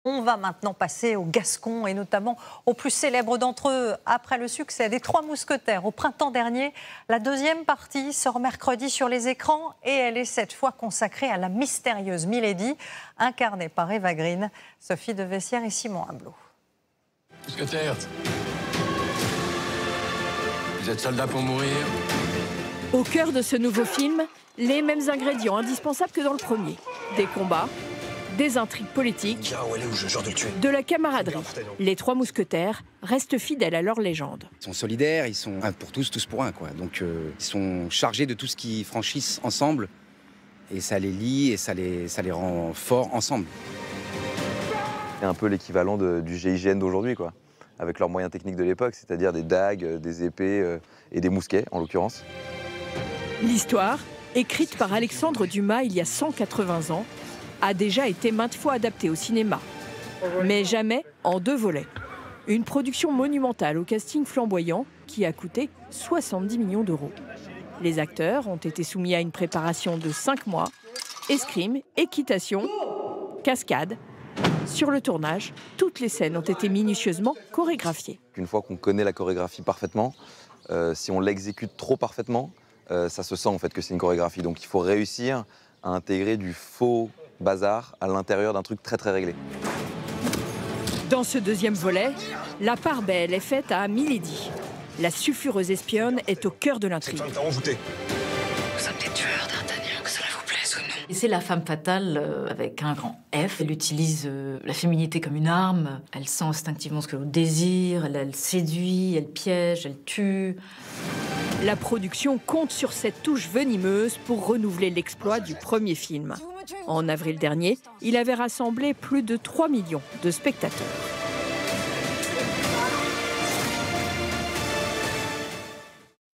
On va maintenant passer aux Gascons et notamment aux plus célèbres d'entre eux. Après le succès des Trois Mousquetaires au printemps dernier, la deuxième partie sort mercredi sur les écrans et elle est cette fois consacrée à la mystérieuse Milady, incarnée par Eva Green, Sophie de Vessières et Simon Amelot. Mousquetaires, vous êtes soldats pour mourir? Au cœur de ce nouveau film, les mêmes ingrédients indispensables que dans le premier. Des combats, des intrigues politiques, de la camaraderie. Les Trois Mousquetaires restent fidèles à leur légende. Ils sont solidaires, ils sont un pour tous pour un, quoi. Donc ils sont chargés de tout ce qu'ils franchissent ensemble et ça les lie et ça les rend forts ensemble. C'est un peu l'équivalent du GIGN d'aujourd'hui, quoi, avec leurs moyens techniques de l'époque, c'est-à-dire des dagues, des épées et des mousquets, en l'occurrence. L'histoire, écrite par Alexandre Dumas il y a 180 ans, a déjà été maintes fois adaptée au cinéma, mais jamais en 2 volets. Une production monumentale au casting flamboyant qui a coûté 70 millions d'euros. Les acteurs ont été soumis à une préparation de 5 mois, escrime, équitation, cascade. Sur le tournage, toutes les scènes ont été minutieusement chorégraphiées. Une fois qu'on connaît la chorégraphie parfaitement, si on l'exécute trop parfaitement, ça se sent en fait que c'est une chorégraphie. Donc il faut réussir à intégrer du faux bazar à l'intérieur d'un truc très très réglé. Dans ce deuxième volet, la part belle est faite à Milady. La sulfureuse espionne est au cœur de l'intrigue. Nous sommes des tueurs, d'Artagnan, que cela vous plaise ou non. Et c'est la femme fatale avec un grand F. Elle utilise la féminité comme une arme. Elle sent instinctivement ce que l'on désire. Elle séduit, elle piège, elle tue. La production compte sur cette touche venimeuse pour renouveler l'exploit du premier film. En avril dernier, il avait rassemblé plus de 3 millions de spectateurs.